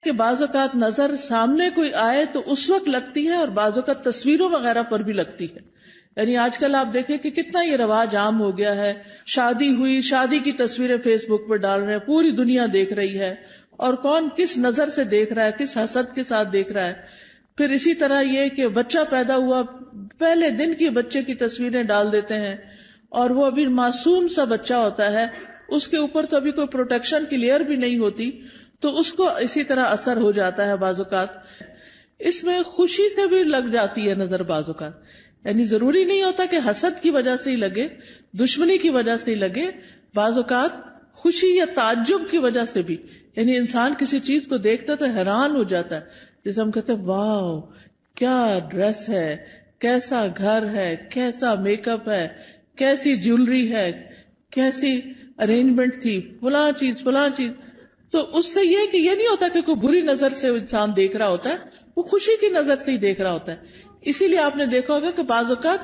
کہ بعض اوقات نظر سامنے کوئی آئے تو اس وقت لگتی ہے اور بعض اوقات تصویروں وغیرہ پر بھی لگتی ہے. یعنی آج کل آپ دیکھیں کہ کتنا یہ رواج عام ہو گیا ہے، شادی ہوئی، شادی کی تصویریں فیس بک پہ ڈال رہے ہیں، پوری دنیا دیکھ رہی ہے، اور کون کس نظر سے دیکھ رہا ہے، کس حسد کے ساتھ دیکھ رہا ہے. پھر اسی طرح یہ کہ بچہ پیدا ہوا، پہلے دن کی بچے کی تصویریں ڈال دیتے ہیں، اور وہ ابھی معصوم سا بچہ ہوتا ہے، اس کے اوپر تو ابھی کوئی پروٹیکشن کی لیئر بھی نہیں ہوتی، تو اس کو اسی طرح اثر ہو جاتا ہے. بعض اوقات اس میں خوشی سے بھی لگ جاتی ہے نظر، بعض اوقات یعنی ضروری نہیں ہوتا کہ حسد کی وجہ سے ہی لگے، دشمنی کی وجہ سے ہی لگے، بعض اوقات خوشی یا تعجب کی وجہ سے بھی. یعنی انسان کسی چیز کو دیکھتا تو حیران ہو جاتا ہے، جیسے ہم کہتے ہیں واو کیا ڈریس ہے، کیسا گھر ہے، کیسا میک اپ ہے، کیسی جیولری ہے، کیسی ارینجمنٹ تھی، فلاں چیز. تو اس سے یہ کہ یہ نہیں ہوتا کہ کوئی بری نظر سے انسان دیکھ رہا ہوتا ہے، وہ خوشی کی نظر سے ہی دیکھ رہا ہوتا ہے. اسی لیے آپ نے دیکھا ہوگا کہ بعض اوقات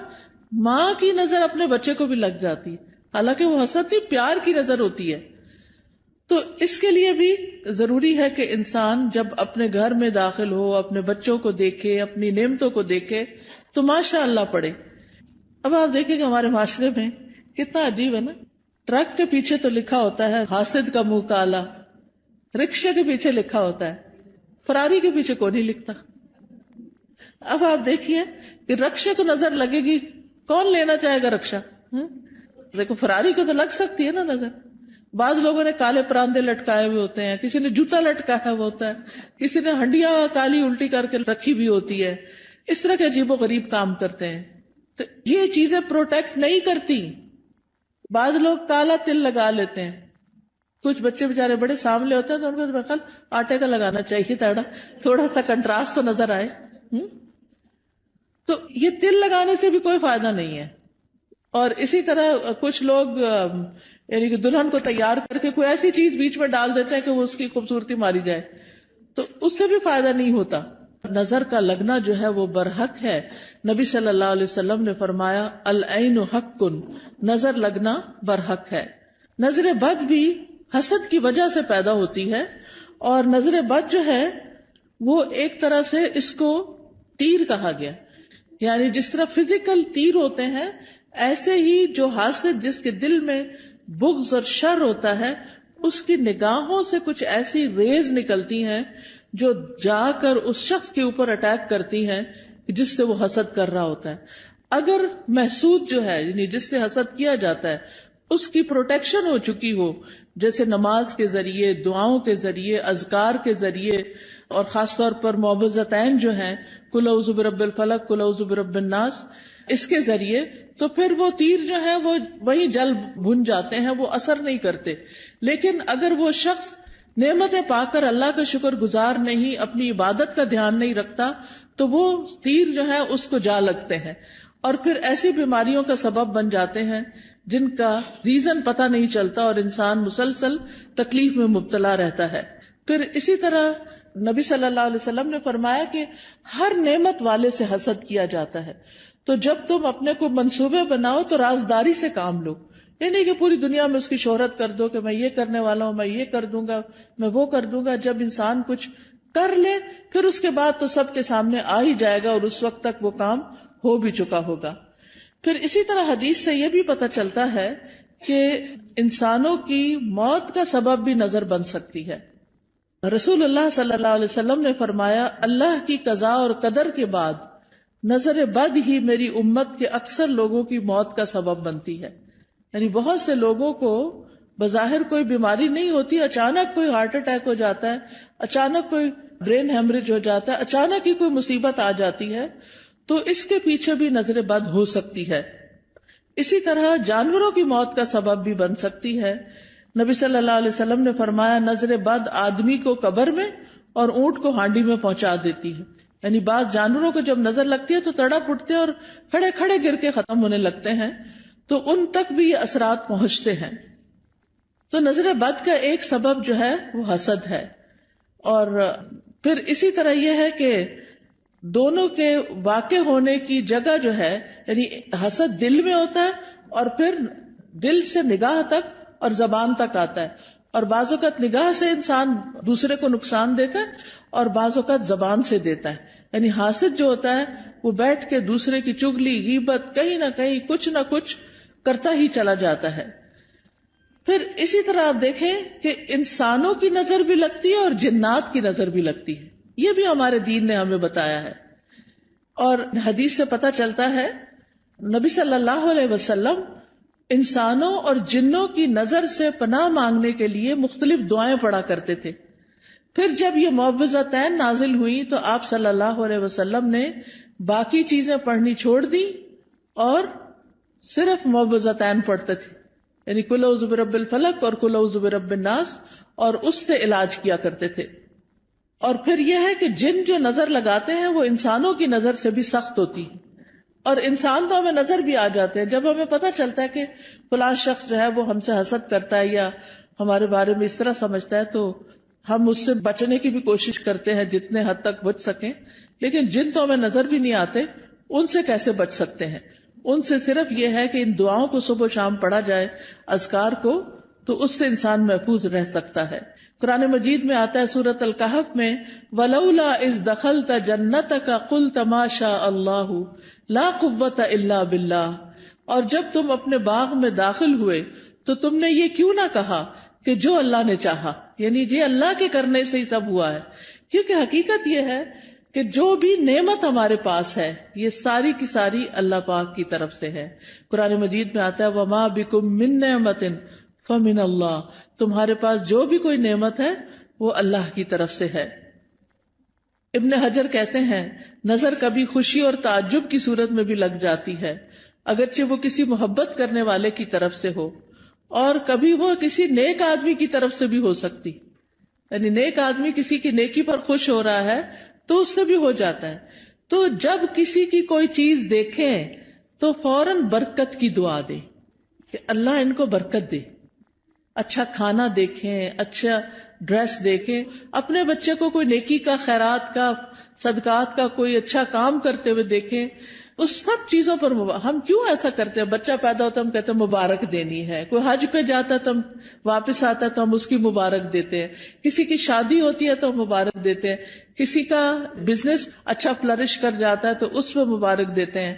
ماں کی نظر اپنے بچے کو بھی لگ جاتی ہے، حالانکہ وہ حسد نہیں، پیار کی نظر ہوتی ہے. تو اس کے لیے بھی ضروری ہے کہ انسان جب اپنے گھر میں داخل ہو، اپنے بچوں کو دیکھے، اپنی نعمتوں کو دیکھے تو ماشاء اللہ پڑھے. اب آپ دیکھیں کہ ہمارے معاشرے میں کتنا عجیب ہے نا، ٹرک کے پیچھے تو لکھا ہوتا ہے حاسد کا منہ کالا، رکشے کے پیچھے لکھا ہوتا ہے، فراری کے پیچھے کوئی نہیں لکھتا. اب آپ دیکھیے کہ رکشے کو نظر لگے گی، کون لینا چاہے گا رکشا؟ دیکھو فراری کو تو لگ سکتی ہے نا نظر. بعض لوگوں نے کالے پراندے لٹکائے ہوئے ہوتے ہیں، کسی نے جوتا لٹکایا ہوا ہوتا ہے، کسی نے ہنڈیا کالی الٹی کر کے رکھی بھی ہوتی ہے. اس طرح کے عجیب و غریب کام کرتے ہیں. تو یہ چیزیں پروٹیکٹ نہیں کرتی. بعض لوگ کالا تل لگا لیتے ہیں، کچھ بچے بےچارے بڑے سامنے ہوتے ہیں تو ان کو میرے خیال آٹے کا لگانا چاہیے تھوڑا سا کنٹراسٹ تو نظر آئے. تو یہ تل لگانے سے بھی کوئی فائدہ نہیں ہے. اور اسی طرح کچھ لوگ یعنی کہ دلہن کو تیار کر کے کوئی ایسی چیز بیچ میں ڈال دیتے ہیں کہ وہ اس کی خوبصورتی ماری جائے، تو اس سے بھی فائدہ نہیں ہوتا. نظر کا لگنا جو ہے وہ برحق ہے. نبی صلی اللہ علیہ وسلم نے فرمایا العین حق، نظر لگنا برحق ہے. نظر بد بھی حسد کی وجہ سے پیدا ہوتی ہے، اور نظر بد جو ہے وہ ایک طرح سے اس کو تیر کہا گیا. یعنی جس طرح فزیکل تیر ہوتے ہیں، ایسے ہی جو حاسد جس کے دل میں بغض اور شر ہوتا ہے، اس کی نگاہوں سے کچھ ایسی ریز نکلتی ہیں جو جا کر اس شخص کے اوپر اٹیک کرتی ہیں جس سے وہ حسد کر رہا ہوتا ہے. اگر محسود جو ہے یعنی جس سے حسد کیا جاتا ہے اس کی پروٹیکشن ہو چکی ہو، جیسے نماز کے ذریعے، دعاؤں کے ذریعے، اذکار کے ذریعے، اور خاص طور پر معوذتین جو ہیں قل اعوذ برب الفلق، قل اعوذ برب الناس، اس کے ذریعے، تو پھر وہ تیر جو ہے وہ وہی جل بھن جاتے ہیں، وہ اثر نہیں کرتے. لیکن اگر وہ شخص نعمتیں پا کر اللہ کا شکر گزار نہیں، اپنی عبادت کا دھیان نہیں رکھتا، تو وہ تیر جو ہے اس کو جا لگتے ہیں اور پھر ایسی بیماریوں کا سبب بن جاتے ہیں جن کا ریزن پتہ نہیں چلتا اور انسان مسلسل تکلیف میں مبتلا رہتا ہے. پھر اسی طرح نبی صلی اللہ علیہ وسلم نے فرمایا کہ ہر نعمت والے سے حسد کیا جاتا ہے. تو جب تم اپنے کو منصوبے بناؤ تو رازداری سے کام لو. یہ نہیں کہ پوری دنیا میں اس کی شہرت کر دو کہ میں یہ کرنے والا ہوں، میں یہ کر دوں گا، میں وہ کر دوں گا. جب انسان کچھ کر لے پھر اس کے بعد تو سب کے سامنے آ ہی جائے گا اور اس وقت تک وہ کام ہو بھی چکا ہوگا. پھر اسی طرح حدیث سے یہ بھی پتہ چلتا ہے کہ انسانوں کی موت کا سبب بھی نظر بن سکتی ہے. رسول اللہ صلی اللہ علیہ وسلم نے فرمایا اللہ کی قضاء اور قدر کے بعد نظر بد ہی میری امت کے اکثر لوگوں کی موت کا سبب بنتی ہے. یعنی بہت سے لوگوں کو بظاہر کوئی بیماری نہیں ہوتی، اچانک کوئی ہارٹ اٹیک ہو جاتا ہے، اچانک کوئی برین ہیمریج ہو جاتا ہے، اچانک ہی کوئی مصیبت آ جاتی ہے، تو اس کے پیچھے بھی نظر بد ہو سکتی ہے. اسی طرح جانوروں کی موت کا سبب بھی بن سکتی ہے. نبی صلی اللہ علیہ وسلم نے فرمایا نظر بد آدمی کو قبر میں اور اونٹ کو ہانڈی میں پہنچا دیتی ہے. یعنی بعض جانوروں کو جب نظر لگتی ہے تو تڑپ اٹھتے اور کھڑے کھڑے گر کے ختم ہونے لگتے ہیں، تو ان تک بھی یہ اثرات پہنچتے ہیں. تو نظر بد کا ایک سبب جو ہے وہ حسد ہے. اور پھر اسی طرح یہ ہے کہ دونوں کے واقع ہونے کی جگہ جو ہے، یعنی حسد دل میں ہوتا ہے اور پھر دل سے نگاہ تک اور زبان تک آتا ہے. اور بعض اوقات نگاہ سے انسان دوسرے کو نقصان دیتا ہے اور بعض اوقات زبان سے دیتا ہے. یعنی حاسد جو ہوتا ہے وہ بیٹھ کے دوسرے کی چگلی غیبت کہیں نہ کہیں کچھ نہ کچھ کرتا ہی چلا جاتا ہے. پھر اسی طرح آپ دیکھیں کہ انسانوں کی نظر بھی لگتی ہے اور جنات کی نظر بھی لگتی ہے. یہ بھی ہمارے دین نے ہمیں بتایا ہے. اور حدیث سے پتہ چلتا ہے نبی صلی اللہ علیہ وسلم انسانوں اور جنوں کی نظر سے پناہ مانگنے کے لیے مختلف دعائیں پڑھا کرتے تھے. پھر جب یہ معوذتین نازل ہوئی تو آپ صلی اللہ علیہ وسلم نے باقی چیزیں پڑھنی چھوڑ دی اور صرف معوذتین پڑھتے تھے. یعنی قل اعوذ برب الفلق اور قل اعوذ برب الناس، اور اس سے علاج کیا کرتے تھے. اور پھر یہ ہے کہ جن جو نظر لگاتے ہیں وہ انسانوں کی نظر سے بھی سخت ہوتی ہے. اور انسان تو ہمیں نظر بھی آ جاتے ہیں جب ہمیں پتہ چلتا ہے کہ فلاں شخص جو ہے وہ ہم سے حسد کرتا ہے یا ہمارے بارے میں اس طرح سمجھتا ہے، تو ہم اس سے بچنے کی بھی کوشش کرتے ہیں جتنے حد تک بچ سکیں. لیکن جن تو ہمیں نظر بھی نہیں آتے، ان سے کیسے بچ سکتے ہیں؟ ان سے صرف یہ ہے کہ ان دعاؤں کو صبح و شام پڑھا جائے، اذکار کو، تو اس سے انسان محفوظ رہ سکتا ہے. قرآن مجید میں آتا ہے سورۃ الکہف میں وَلَوْلَا إِذْ دَخَلْتَ جَنَّتَكَ قُلْتَ مَا شَاءَ اللَّهُ لَا قُوَّةَ إِلَّا بِاللَّهِ، اور جب تم اپنے باغ میں داخل ہوئے تو تم نے یہ کیوں نہ کہا کہ جو اللہ نے چاہا، یعنی یہ اللہ کے کرنے سے ہی سب ہوا ہے. کیونکہ حقیقت یہ ہے کہ جو بھی نعمت ہمارے پاس ہے یہ ساری کی ساری اللہ پاک کی طرف سے ہے. قرآن مجید میں آتا ہے وَمَا بِكُم مِّن نِّعْمَةٍ فَمِنَ اللَّهِ، تمہارے پاس جو بھی کوئی نعمت ہے وہ اللہ کی طرف سے ہے. ابن حجر کہتے ہیں نظر کبھی خوشی اور تعجب کی صورت میں بھی لگ جاتی ہے، اگرچہ وہ کسی محبت کرنے والے کی طرف سے ہو، اور کبھی وہ کسی نیک آدمی کی طرف سے بھی ہو سکتی. یعنی نیک آدمی کسی کی نیکی پر خوش ہو رہا ہے تو اس سے بھی ہو جاتا ہے. تو جب کسی کی کوئی چیز دیکھیں تو فوراً برکت کی دعا دے کہ اللہ ان کو برکت دے. اچھا کھانا دیکھیں، اچھا ڈریس دیکھیں، اپنے بچے کو کوئی نیکی کا، خیرات کا، صدقات کا کوئی اچھا کام کرتے ہوئے دیکھیں. اس سب چیزوں پر ہم کیوں ایسا کرتے ہیں؟ بچہ پیدا ہوتا ہے ہم کہتے ہیں مبارک دینی ہے، کوئی حج پہ جاتا ہے تو ہم واپس آتا ہے تو ہم اس کی مبارک دیتے ہیں، کسی کی شادی ہوتی ہے تو ہم مبارک دیتے ہیں، کسی کا بزنس اچھا فلرش کر جاتا ہے تو اس پہ مبارک دیتے ہیں،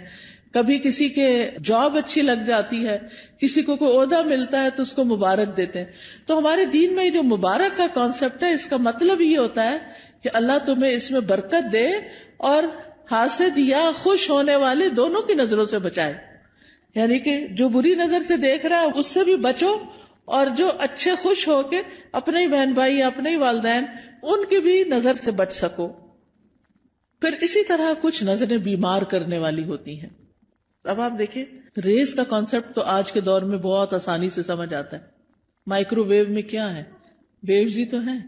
کبھی کسی کے جاب اچھی لگ جاتی ہے، کسی کو کوئی عہدہ ملتا ہے تو اس کو مبارک دیتے ہیں. تو ہمارے دین میں جو مبارک کا کانسیپٹ ہے اس کا مطلب یہ ہوتا ہے کہ اللہ تمہیں اس میں برکت دے اور حاسد یا خوش ہونے والے دونوں کی نظروں سے بچائے. یعنی کہ جو بری نظر سے دیکھ رہا ہے اس سے بھی بچو، اور جو اچھے خوش ہو کے اپنے ہی بہن بھائی یا اپنے ہی والدین ان کی بھی نظر سے بچ سکو. پھر اسی طرح کچھ نظریں بیمار کرنے والی ہوتی ہیں. اب آپ دیکھیں ریز کا کانسیپٹ تو آج کے دور میں بہت آسانی سے سمجھ آتا ہے. مائکرو ویو میں کیا ہے؟ ویوز ہی تو ہیں،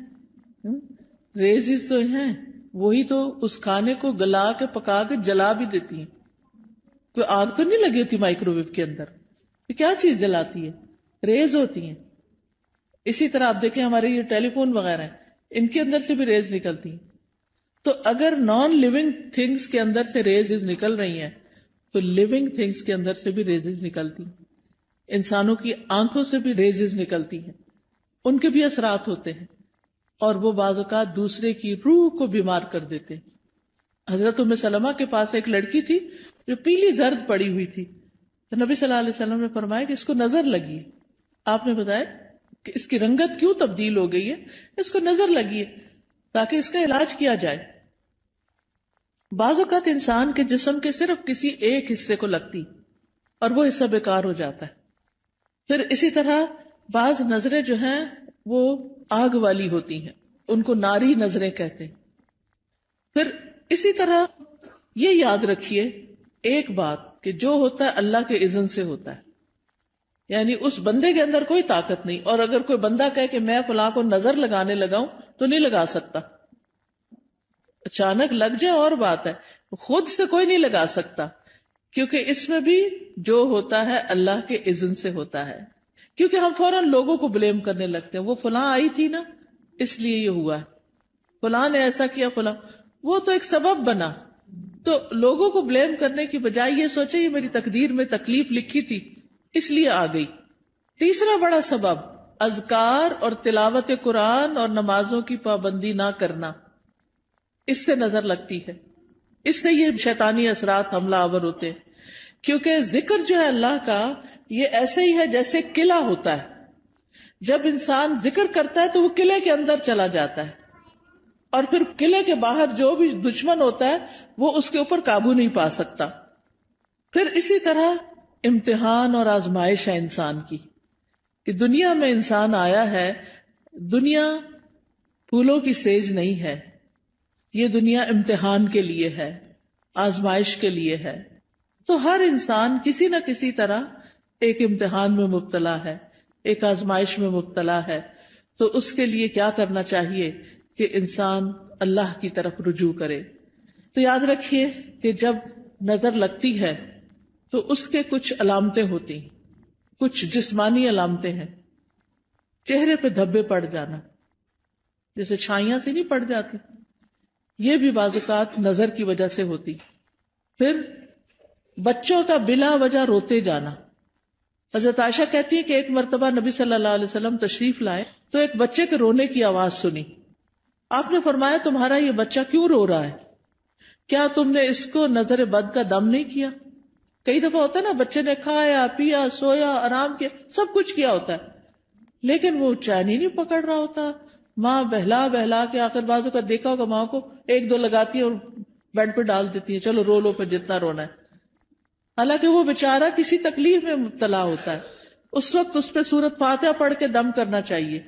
ریز تو ہیں، وہی تو اس کھانے کو گلا کے پکا کے جلا بھی دیتی ہیں. کوئی آگ تو نہیں لگی ہوتی مائکرو ویو کے اندر، یہ کیا چیز جلاتی ہے؟ ریز ہوتی ہیں. اسی طرح آپ دیکھیں ہمارے یہ ٹیلی فون وغیرہ ہیں، ان کے اندر سے بھی ریز نکلتی ہیں. تو اگر نان لیونگ تھنگس کے اندر سے ریز نکل رہی ہیں تو لیونگ تھنگس کے اندر سے بھی ریز نکلتی ہیں. انسانوں کی آنکھوں سے بھی ریز نکلتی ہیں، ان کے بھی اثرات ہوتے ہیں، اور وہ بعض اوقات دوسرے کی روح کو بیمار کر دیتے. حضرت ام سلمہ کے پاس ایک لڑکی تھی جو پیلی زرد پڑی ہوئی تھی، تو نبی صلی اللہ علیہ وسلم نے فرمایا کہ اس کو نظر لگی ہے. آپ نے بتایا کہ اس کی رنگت کیوں تبدیل ہو گئی ہے؟ اس کو نظر لگی ہے تاکہ اس کا علاج کیا جائے. بعض اوقات انسان کے جسم کے صرف کسی ایک حصے کو لگتی اور وہ حصہ بیکار ہو جاتا ہے. پھر اسی طرح بعض نظریں جو ہیں وہ آگ والی ہوتی ہیں، ان کو ناری نظریں کہتے ہیں. پھر اسی طرح یہ یاد رکھیے ایک بات کہ جو ہوتا ہے اللہ کے اذن سے ہوتا ہے، یعنی اس بندے کے اندر کوئی طاقت نہیں. اور اگر کوئی بندہ کہے کہ میں فلاں کو نظر لگانے لگاؤں تو نہیں لگا سکتا. اچانک لگ جائے اور بات ہے، خود سے کوئی نہیں لگا سکتا، کیونکہ اس میں بھی جو ہوتا ہے اللہ کے اذن سے ہوتا ہے. کیونکہ ہم فوراً لوگوں کو بلیم کرنے لگتے ہیں، وہ فلاں آئی تھی نا اس لیے یہ ہوا ہے، فلاں نے ایسا کیا، فلاں، وہ تو ایک سبب بنا. تو لوگوں کو بلیم کرنے کی بجائے یہ سوچے یہ میری تقدیر میں تکلیف لکھی تھی اس لیے آ گئی. تیسرا بڑا سبب اذکار اور تلاوت قرآن اور نمازوں کی پابندی نہ کرنا، اس سے نظر لگتی ہے، اس سے یہ شیطانی اثرات حملہ آور ہوتے ہیں. کیونکہ ذکر جو ہے اللہ کا یہ ایسے ہی ہے جیسے قلعہ ہوتا ہے. جب انسان ذکر کرتا ہے تو وہ قلعے کے اندر چلا جاتا ہے، اور پھر قلعے کے باہر جو بھی دشمن ہوتا ہے وہ اس کے اوپر قابو نہیں پا سکتا. پھر اسی طرح امتحان اور آزمائش ہے انسان کی، کہ دنیا میں انسان آیا ہے، دنیا پھولوں کی سیج نہیں ہے، یہ دنیا امتحان کے لیے ہے، آزمائش کے لیے ہے. تو ہر انسان کسی نہ کسی طرح ایک امتحان میں مبتلا ہے، ایک آزمائش میں مبتلا ہے. تو اس کے لیے کیا کرنا چاہیے کہ انسان اللہ کی طرف رجوع کرے. تو یاد رکھیے کہ جب نظر لگتی ہے تو اس کے کچھ علامتیں ہوتی ہیں، کچھ جسمانی علامتیں ہیں. چہرے پہ دھبے پڑ جانا، جیسے چھائیاں سے نہیں پڑ جاتی، یہ بھی بعض اوقات نظر کی وجہ سے ہوتی. پھر بچوں کا بلا وجہ روتے جانا. حضرت عائشہ کہتی ہے کہ ایک مرتبہ نبی صلی اللہ علیہ وسلم تشریف لائے تو ایک بچے کے رونے کی آواز سنی. آپ نے فرمایا تمہارا یہ بچہ کیوں رو رہا ہے؟ کیا تم نے اس کو نظر بد کا دم نہیں کیا؟ کئی دفعہ ہوتا ہے نا، بچے نے کھایا پیا سویا آرام کیا سب کچھ کیا ہوتا ہے، لیکن وہ چین ہی نہیں پکڑ رہا ہوتا. ماں بہلا بہلا کے آخر بازو کا دیکھا ہوگا ماں کو ایک دو لگاتی ہے اور بیڈ پہ ڈال دیتی ہے، چلو رو لو پھر جتنا رونا ہے. حالانکہ وہ بیچارہ کسی تکلیف میں مبتلا ہوتا ہے، اس وقت اس پہ سورۃ فاتحہ پڑھ کے دم کرنا چاہیے،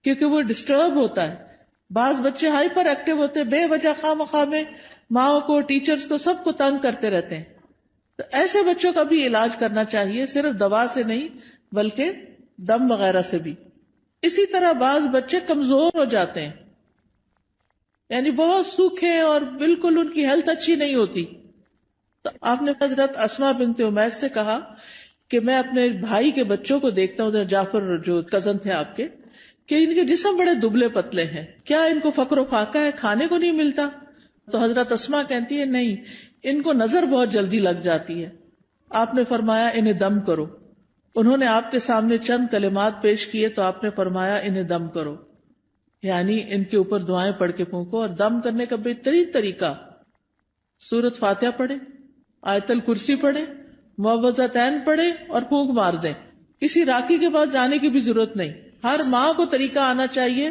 کیونکہ وہ ڈسٹرب ہوتا ہے. بعض بچے ہائپر ایکٹیو ہوتے ہیں، بے وجہ خواہ مخواہ میں ماں کو ٹیچرز کو سب کو تنگ کرتے رہتے ہیں. تو ایسے بچوں کا بھی علاج کرنا چاہیے، صرف دوا سے نہیں بلکہ دم وغیرہ سے بھی. اسی طرح بعض بچے کمزور ہو جاتے ہیں، یعنی بہت سوکھے اور بالکل ان کی ہیلتھ اچھی نہیں ہوتی. تو آپ نے حضرت اسماء بنت امیس سے کہا کہ میں اپنے بھائی کے بچوں کو دیکھتا ہوں، جعفر جو کزن تھے آپ کے، کہ ان کے جسم بڑے دبلے پتلے ہیں، کیا ان کو فقر و فاقہ ہے، کھانے کو نہیں ملتا؟ تو حضرت اسماء کہتی ہے نہیں، ان کو نظر بہت جلدی لگ جاتی ہے. آپ نے فرمایا انہیں دم کرو. انہوں نے آپ کے سامنے چند کلمات پیش کیے تو آپ نے فرمایا انہیں دم کرو، یعنی ان کے اوپر دعائیں پڑھ کے پھونکو. اور دم کرنے کا بہترین طریقہ سورۃ فاتحہ پڑھے، آیت الکرسی پڑھے، معوذتین پڑھے اور پھونک مار دیں. کسی راکی کے پاس جانے کی بھی ضرورت نہیں. ہر ماں کو طریقہ آنا چاہیے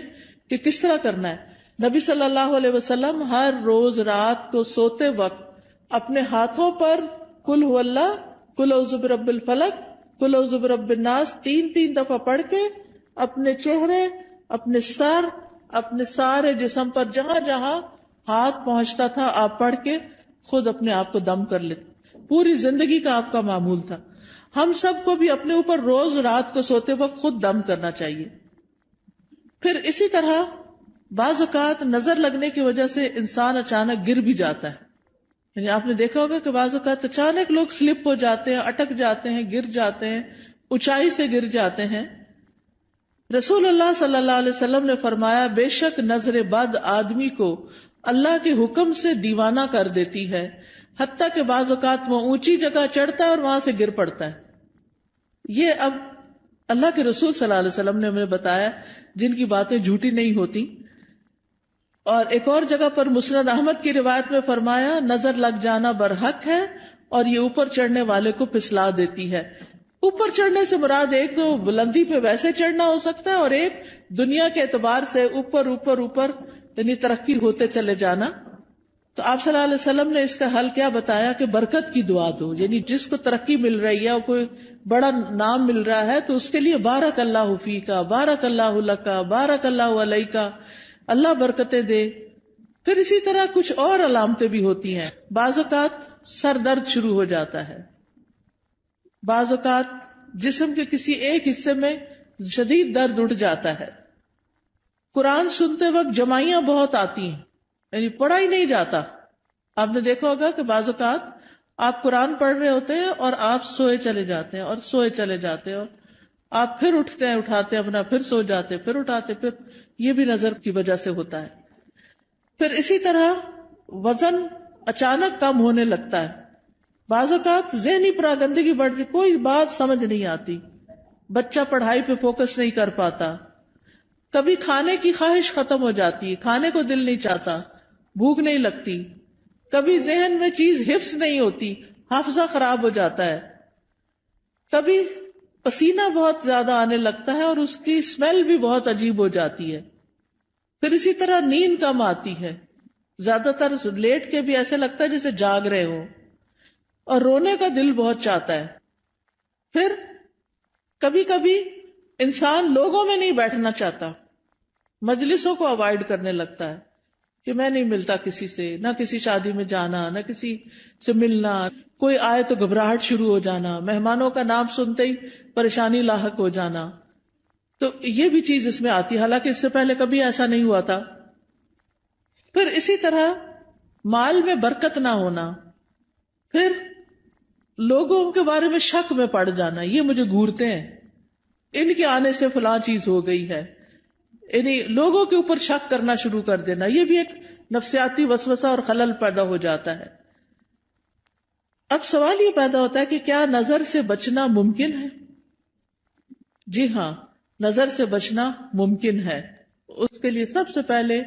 کہ کس طرح کرنا ہے. نبی صلی اللہ علیہ وسلم ہر روز رات کو سوتے وقت اپنے ہاتھوں پر قل هو اللہ، قل اعوذ برب الفلق، قل اعوذ برب الناس 3 دفعہ پڑھ کے اپنے چہرے، اپنے سر، اپنے سارے جسم پر جہاں جہاں ہاتھ پہنچتا تھا آپ پڑھ کے خود اپنے آپ کو دم کر لیتے. پوری زندگی کا آپ کا معمول تھا. ہم سب کو بھی اپنے اوپر روز رات کو سوتے وقت خود دم کرنا چاہیے. پھر اسی طرح بعض اوقات نظر لگنے کی وجہ سے انسان اچانک گر بھی جاتا ہے. یعنی آپ نے دیکھا ہوگا کہ بعض اوقات اچانک لوگ سلپ ہو جاتے ہیں، اٹک جاتے ہیں، گر جاتے ہیں، اونچائی سے گر جاتے ہیں. رسول اللہ صلی اللہ علیہ وسلم نے فرمایا بے شک نظر بد آدمی کو اللہ کے حکم سے دیوانہ کر دیتی ہے، حتیٰ کہ بعض اوقات وہ اونچی جگہ چڑھتا ہے اور وہاں سے گر پڑتا ہے. یہ اب اللہ کے رسول صلی اللہ علیہ وسلم نے ہمیں بتایا، جن کی باتیں جھوٹی نہیں ہوتی. اور ایک اور جگہ پر مسند احمد کی روایت میں فرمایا نظر لگ جانا برحق ہے اور یہ اوپر چڑھنے والے کو پھسلا دیتی ہے. اوپر چڑھنے سے مراد ایک تو بلندی پہ ویسے چڑھنا ہو سکتا ہے، اور ایک دنیا کے اعتبار سے اوپر اوپر اوپر یعنی ترقی ہوتے چلے جانا. تو آپ صلی اللہ علیہ وسلم نے اس کا حل کیا بتایا کہ برکت کی دعا دو. یعنی جس کو ترقی مل رہی ہے اور کوئی بڑا نام مل رہا ہے تو اس کے لیے بارک اللہ فیکا، بارک اللہ لکا، بارک اللہ علیکا، اللہ برکتیں دے. پھر اسی طرح کچھ اور علامتیں بھی ہوتی ہیں. بعض اوقات سر درد شروع ہو جاتا ہے، بعض اوقات جسم کے کسی ایک حصے میں شدید درد اٹھ جاتا ہے. قرآن سنتے وقت جمائیاں بہت آتی ہیں، یعنی پڑھا ہی نہیں جاتا. آپ نے دیکھا ہوگا کہ بعض اوقات آپ قرآن پڑھ رہے ہوتے ہیں اور آپ سوئے چلے جاتے ہیں اور سوئے چلے جاتے ہیں، اور آپ پھر اٹھتے ہیں، اٹھاتے اپنا، پھر سو جاتے، پھر اٹھاتے، پھر یہ بھی نظر کی وجہ سے ہوتا ہے. پھر اسی طرح وزن اچانک کم ہونے لگتا ہے. بعض اوقات ذہنی پراگندگی بڑھ جائے، کوئی بات سمجھ نہیں آتی، بچہ پڑھائی پہ فوکس نہیں کر پاتا، کبھی کھانے کی خواہش ختم ہو جاتی ہے، کھانے کو دل نہیں چاہتا، بھوک نہیں لگتی، کبھی ذہن میں چیز حفظ نہیں ہوتی، حافظہ خراب ہو جاتا ہے، کبھی پسینہ بہت زیادہ آنے لگتا ہے اور اس کی اسمیل بھی بہت عجیب ہو جاتی ہے، پھر اسی طرح نیند کم آتی ہے، زیادہ تر لیٹ کے بھی ایسے لگتا ہے جیسے جاگ رہے ہو، اور رونے کا دل بہت چاہتا ہے، پھر کبھی کبھی انسان لوگوں میں نہیں بیٹھنا چاہتا، مجلسوں کو اوائڈ کرنے لگتا ہے کہ میں نہیں ملتا کسی سے، نہ کسی شادی میں جانا، نہ کسی سے ملنا، کوئی آئے تو گھبراہٹ شروع ہو جانا، مہمانوں کا نام سنتے ہی پریشانی لاحق ہو جانا، تو یہ بھی چیز اس میں آتی ہے، حالانکہ اس سے پہلے کبھی ایسا نہیں ہوا تھا۔ پھر اسی طرح مال میں برکت نہ ہونا، پھر لوگوں کے بارے میں شک میں پڑ جانا، یہ مجھے گھورتے ہیں، ان کے آنے سے فلاں چیز ہو گئی ہے، یعنی لوگوں کے اوپر شک کرنا شروع کر دینا، یہ بھی ایک نفسیاتی وسوسہ اور خلل پیدا ہو جاتا ہے۔ اب سوال یہ پیدا ہوتا ہے کہ کیا نظر سے بچنا ممکن ہے؟ جی ہاں، نظر سے بچنا ممکن ہے۔ اس کے لیے سب سے پہلے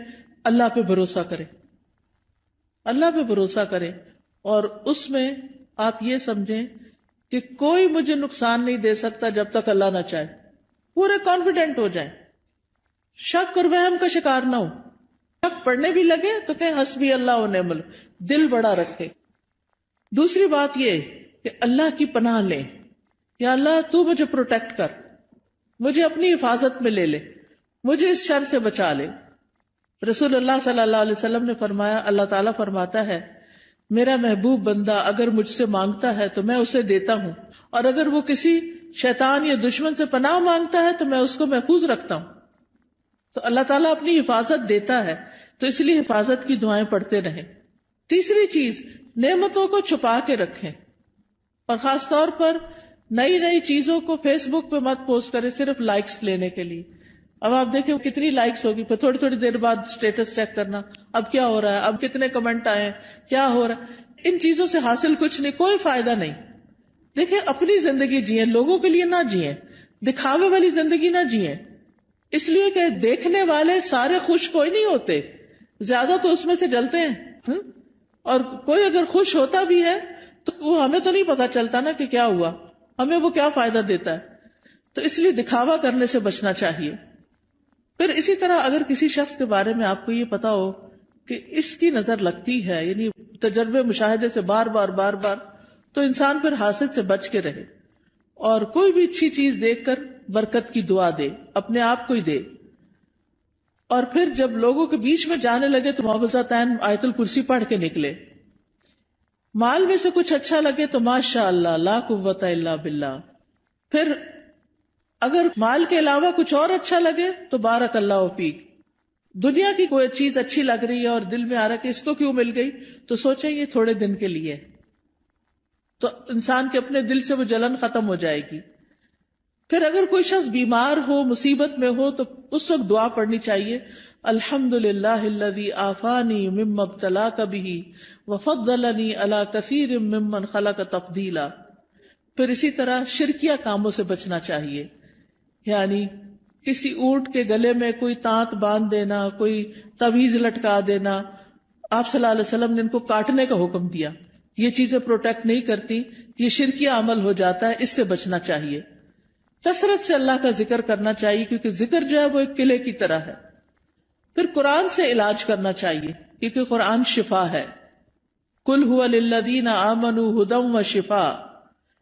اللہ پہ بھروسہ کرے، اللہ پہ بھروسہ کرے، اور اس میں آپ یہ سمجھیں کہ کوئی مجھے نقصان نہیں دے سکتا جب تک اللہ نہ چاہے، پورے کانفیڈنٹ ہو جائیں، شک اور وہم کا شکار نہ ہو، شک پڑنے بھی لگے تو کہیں حسبی اللہ و نعم الوکیل، دل بڑا رکھے۔ دوسری بات یہ کہ اللہ کی پناہ لیں، یا اللہ تو مجھے پروٹیکٹ کر، مجھے اپنی حفاظت میں لے لے، مجھے اس شر سے بچا لے۔ رسول اللہ صلی اللہ علیہ وسلم نے فرمایا، اللہ تعالیٰ فرماتا ہے میرا محبوب بندہ اگر مجھ سے مانگتا ہے تو میں اسے دیتا ہوں، اور اگر وہ کسی شیطان یا دشمن سے پناہ مانگتا ہے تو میں اس کو محفوظ رکھتا ہوں۔ تو اللہ تعالیٰ اپنی حفاظت دیتا ہے، تو اس لیے حفاظت کی دعائیں پڑھتے رہیں۔ تیسری چیز، نعمتوں کو چھپا کے رکھیں، اور خاص طور پر نئی نئی چیزوں کو فیس بک پہ مت پوسٹ کریں صرف لائکس لینے کے لیے۔ اب آپ دیکھیں کتنی لائکس ہوگی، پھر تھوڑی تھوڑی دیر بعد سٹیٹس چیک کرنا، اب کیا ہو رہا ہے، اب کتنے کمنٹ آئے ہیں، کیا ہو رہا ہے۔ ان چیزوں سے حاصل کچھ نہیں، کوئی فائدہ نہیں۔ دیکھیں اپنی زندگی جئیں، لوگوں کے لیے نہ جئیں، دکھاوے والی زندگی نہ جئیں، اس لیے کہ دیکھنے والے سارے خوش کوئی نہیں ہوتے، زیادہ تو اس میں سے جلتے ہیں، اور کوئی اگر خوش ہوتا بھی ہے تو وہ ہمیں تو نہیں پتا چلتا نا کہ کیا ہوا، ہمیں وہ کیا فائدہ دیتا ہے، تو اس لیے دکھاوا کرنے سے بچنا چاہیے۔ پھر اسی طرح اگر کسی شخص کے بارے میں آپ کو یہ پتا ہو کہ اس کی نظر لگتی ہے، یعنی تجربے مشاہدے سے بار بار تو انسان پھر حاسد سے بچ کے رہے، اور کوئی بھی اچھی چیز دیکھ کر برکت کی دعا دے، اپنے آپ کو ہی دے، اور پھر جب لوگوں کے بیچ میں جانے لگے تو معوذتین آیت الکرسی پڑھ کے نکلے۔ مال میں سے کچھ اچھا لگے تو ماشاء اللہ لا قوت الا باللہ، پھر اگر مال کے علاوہ کچھ اور اچھا لگے تو بارک اللہ فیک۔ دنیا کی کوئی چیز اچھی لگ رہی ہے اور دل میں آ رہا ہے کہ اس کو کیوں مل گئی، تو سوچیں یہ تھوڑے دن کے لیے، تو انسان کے اپنے دل سے وہ جلن ختم ہو جائے گی۔ پھر اگر کوئی شخص بیمار ہو، مصیبت میں ہو، تو اس وقت دعا پڑھنی چاہیے، الحمدللہ الذی عافانی مما ابتلاک بہ وفضلنی علی کثیر ممن خلق تفضیلا۔ پھر اسی طرح شرکیہ کاموں سے بچنا چاہیے، یعنی کسی اونٹ کے گلے میں کوئی تانت باندھ دینا، کوئی تعویذ لٹکا دینا، آپ صلی اللہ علیہ وسلم نے ان کو کاٹنے کا حکم دیا، یہ چیزیں پروٹیکٹ نہیں کرتی، یہ شرکیہ عمل ہو جاتا ہے، اس سے بچنا چاہیے۔ کثرت سے اللہ کا ذکر کرنا چاہیے، کیونکہ ذکر جو ہے وہ ایک قلعے کی طرح ہے۔ پھر قرآن سے علاج کرنا چاہیے، کیونکہ قرآن شفا ہے۔ قل ھو للذین آمنوا ھدی وشفاء،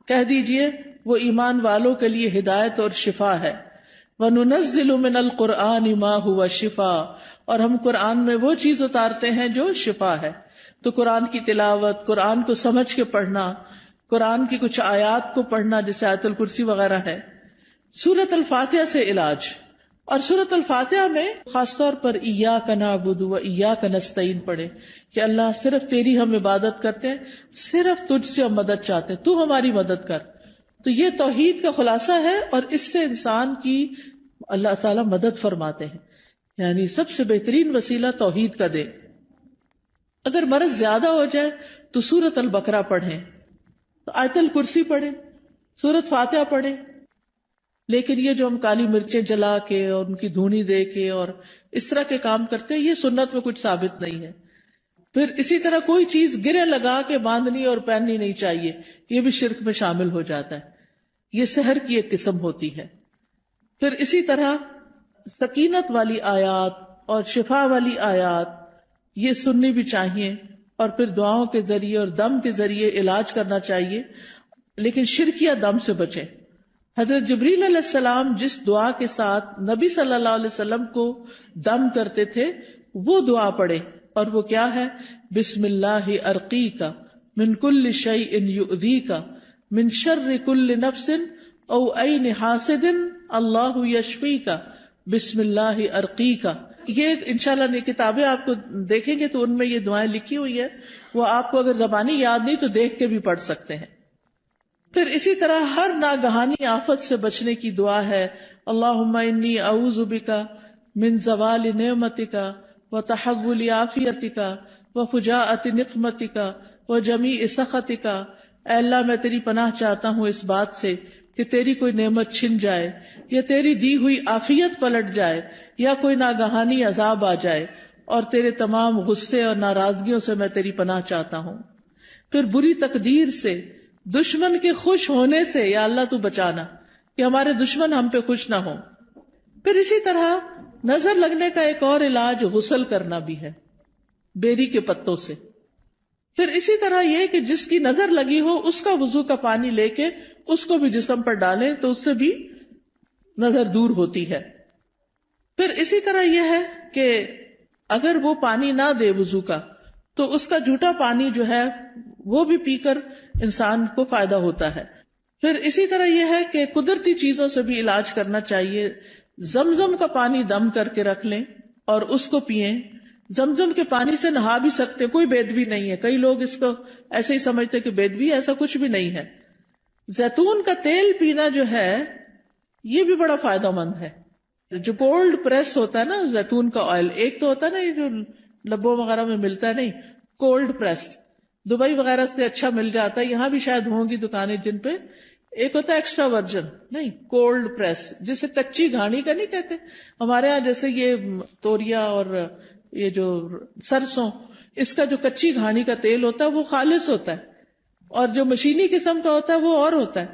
کہہ دیجئے وہ ایمان والوں کے لیے ہدایت اور شفا ہے۔ وَنُنَزِّلُ مِنَ الْقُرْآنِ مَا هُوَ شِفَاء، اور ہم قرآن میں وہ چیز اتارتے ہیں جو شفا ہے۔ تو قرآن کی تلاوت، قرآن کو سمجھ کے پڑھنا، قرآن کی کچھ آیات کو پڑھنا جیسے آیت الکرسی وغیرہ ہے۔ سورۃ الفاتحہ سے علاج، اور سورۃ الفاتحہ میں خاص طور پر ایاک نعبد و ایاک نستعین پڑھے کہ اللہ صرف تیری ہم عبادت کرتے ہیں، صرف تجھ سے ہم مدد چاہتے ہیں، تو ہماری مدد کر۔ تو یہ توحید کا خلاصہ ہے، اور اس سے انسان کی اللہ تعالیٰ مدد فرماتے ہیں، یعنی سب سے بہترین وسیلہ توحید کا دے۔ اگر مرض زیادہ ہو جائے تو سورۃ البقرہ پڑھیں، تو آیت الکرسی پڑھیں، سورۃ فاتحہ پڑھیں، لیکن یہ جو ہم کالی مرچیں جلا کے اور ان کی دھونی دے کے اور اس طرح کے کام کرتے ہیں، یہ سنت میں کچھ ثابت نہیں ہے. پھر اسی طرح کوئی چیز گرے لگا کے باندھنی اور پہننی نہیں چاہیے، یہ بھی شرک میں شامل ہو جاتا ہے. یہ سحر کی ایک قسم ہوتی ہے. پھر اسی طرح سکینت والی آیات اور شفا والی آیات یہ سننی بھی چاہیے، اور پھر دعاؤں کے ذریعے اور دم کے ذریعے علاج کرنا چاہیے، لیکن شرکیہ دم سے بچیں. حضرت جبریل علیہ السلام جس دعا کے ساتھ نبی صلی اللہ علیہ وسلم کو دم کرتے تھے وہ دعا پڑھے، اور وہ کیا ہے؟ بسم اللہ ارقیک من کل شیء یؤذیک من شر کل نفس او عین حاسد اللہ یشفیک بسم اللہ ارقیک. یہ انشاءاللہ کتابیں آپ کو دیکھیں گے تو ان میں یہ دعائیں لکھی ہوئی ہیں، وہ آپ کو اگر زبانی یاد نہیں تو دیکھ کے بھی پڑھ سکتے ہیں. پھر اسی طرح ہر ناگہانی آفت سے بچنے کی دعا ہے، اللہم انی اعوذ بک من زوال نعمتک وتحول عافیتک وفجاءۃ نقمتک وجمیع سخطک. اے اللہ میں تیری پناہ چاہتا ہوں اس بات سے کہ تیری کوئی نعمت چھن جائے، یا تیری دی ہوئی عافیت پلٹ جائے، یا کوئی ناگہانی عذاب آ جائے، اور تیرے تمام غصے اور ناراضگیوں سے میں تیری پناہ چاہتا ہوں. پھر بری تقدیر سے، دشمن کے خوش ہونے سے یا اللہ تو بچانا کہ ہمارے دشمن ہم پہ خوش نہ ہوں. پھر اسی طرح نظر لگنے کا ایک اور علاج غسل کرنا بھی ہے بیری کے پتوں سے. پھر اسی طرح یہ کہ جس کی نظر لگی ہو اس کا وضو کا پانی لے کے اس کو بھی جسم پر ڈالیں تو اس سے بھی نظر دور ہوتی ہے. پھر اسی طرح یہ ہے کہ اگر وہ پانی نہ دے وضو کا تو اس کا جھوٹا پانی جو ہے وہ بھی پی کر انسان کو فائدہ ہوتا ہے. پھر اسی طرح یہ ہے کہ قدرتی چیزوں سے بھی علاج کرنا چاہیے. زمزم کا پانی دم کر کے رکھ لیں اور اس کو پئیں. زمزم کے پانی سے نہا بھی سکتے، کوئی بےدبی نہیں ہے. کئی لوگ اس کو ایسے ہی سمجھتے کہ بےدبی، ایسا کچھ بھی نہیں ہے. زیتون کا تیل پینا جو ہے یہ بھی بڑا فائدہ مند ہے. جو کولڈ پریس ہوتا ہے نا زیتون کا آئل، ایک تو ہوتا ہے نا یہ جو لبوں وغیرہ میں ملتا ہے، نہیں، کولڈ پریس دبئی وغیرہ سے اچھا مل جاتا ہے، یہاں بھی شاید ہوں گی دکانیں جن پہ. ایک ہوتا ہے ایکسٹرا ورجن، نہیں، کولڈ پریس، جسے کچی گھانی کا نہیں کہتے ہمارے ہاں. جیسے یہ توریا اور یہ جو سرسوں، اس کا جو کچی گھانی کا تیل ہوتا ہے وہ خالص ہوتا ہے، اور جو مشینی قسم کا ہوتا ہے وہ اور ہوتا ہے.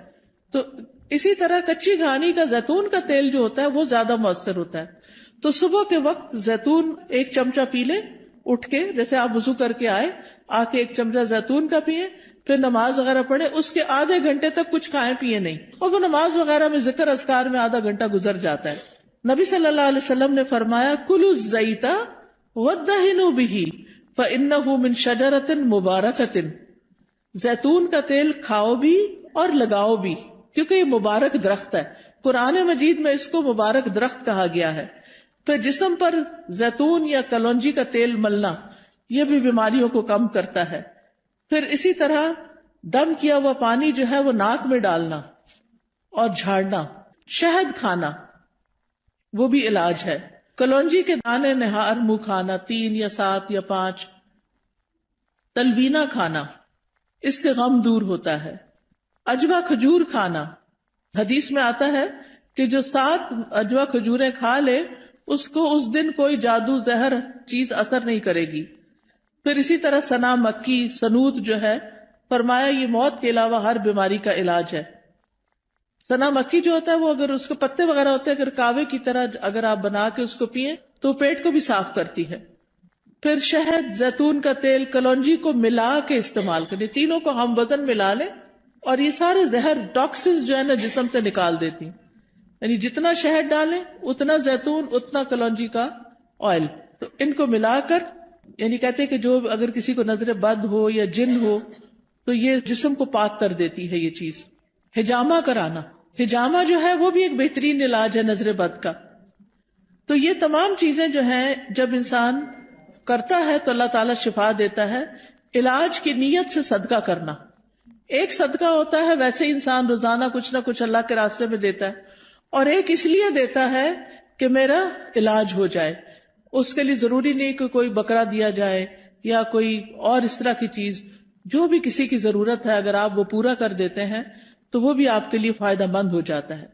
تو اسی طرح کچی گھانی کا زیتون کا تیل جو ہوتا ہے وہ زیادہ مؤثر ہوتا ہے. تو صبح کے وقت زیتون ایک چمچہ پی لیں اٹھ کے، جیسے آپ وضو کر کے آئے، آ کے ایک چمچہ زیتون کا پیئے، پھر نماز وغیرہ پڑھیں. اس کے آدھے گھنٹے تک کچھ کھائیں پیئے نہیں، اور وہ نماز وغیرہ میں ذکر اذکار میں آدھا گھنٹہ گزر جاتا ہے. نبی صلی اللہ علیہ وسلم نے فرمایا کلوا الزیت وادہنوا بہ فانہ من شجرۃ مبارکۃ. زیتون کا تیل کھاؤ بھی اور لگاؤ بھی، کیونکہ یہ مبارک درخت ہے. قرآن مجید میں اس کو مبارک درخت کہا گیا ہے. پھر جسم پر زیتون یا کلونجی کا تیل ملنا یہ بھی بیماریوں کو کم کرتا ہے. پھر اسی طرح دم کیا ہوا پانی جو ہے وہ ناک میں ڈالنا اور جھاڑنا. شہد کھانا وہ بھی علاج ہے. کلونجی کے دانے نہار منہ کھانا 3 یا 7 یا 5. تلبینہ کھانا، اس سے غم دور ہوتا ہے. اجوا کھجور کھانا، حدیث میں آتا ہے کہ جو 7 اجوا کھجوریں کھا لے اس کو اس دن کوئی جادو زہر چیز اثر نہیں کرے گی. پھر اسی طرح سنا مکی، سنوت جو ہے، فرمایا یہ موت کے علاوہ ہر بیماری کا علاج ہے. سنا مکی جو ہوتا ہے وہ اگر اس کے پتے وغیرہ ہوتے ہیں، اگر کاوے کی طرح اگر آپ بنا کے اس کو پیئیں تو پیٹ کو بھی صاف کرتی ہے. پھر شہد، زیتون کا تیل، کلونجی کو ملا کے استعمال کریں، تینوں کو ہم وزن ملا لیں، اور یہ سارے زہر ٹاکسنز جو ہے نا جسم سے نکال دیتی. یعنی جتنا شہد ڈالیں اتنا زیتون، اتنا کلونجی کا آئل، تو ان کو ملا کر، یعنی کہتے ہیں کہ جو اگر کسی کو نظر بد ہو یا جن ہو تو یہ جسم کو پاک کر دیتی ہے یہ چیز. حجامہ کرانا، حجامہ جو ہے وہ بھی ایک بہترین علاج ہے نظر بد کا. تو یہ تمام چیزیں جو ہیں جب انسان کرتا ہے تو اللہ تعالیٰ شفا دیتا ہے. علاج کی نیت سے صدقہ کرنا، ایک صدقہ ہوتا ہے ویسے انسان روزانہ کچھ نہ کچھ اللہ کے راستے میں دیتا ہے، اور ایک اس لیے دیتا ہے کہ میرا علاج ہو جائے. اس کے لیے ضروری نہیں کہ کوئی بکرا دیا جائے یا کوئی اور اس طرح کی چیز. جو بھی کسی کی ضرورت ہے اگر آپ وہ پورا کر دیتے ہیں تو وہ بھی آپ کے لیے فائدہ مند ہو جاتا ہے.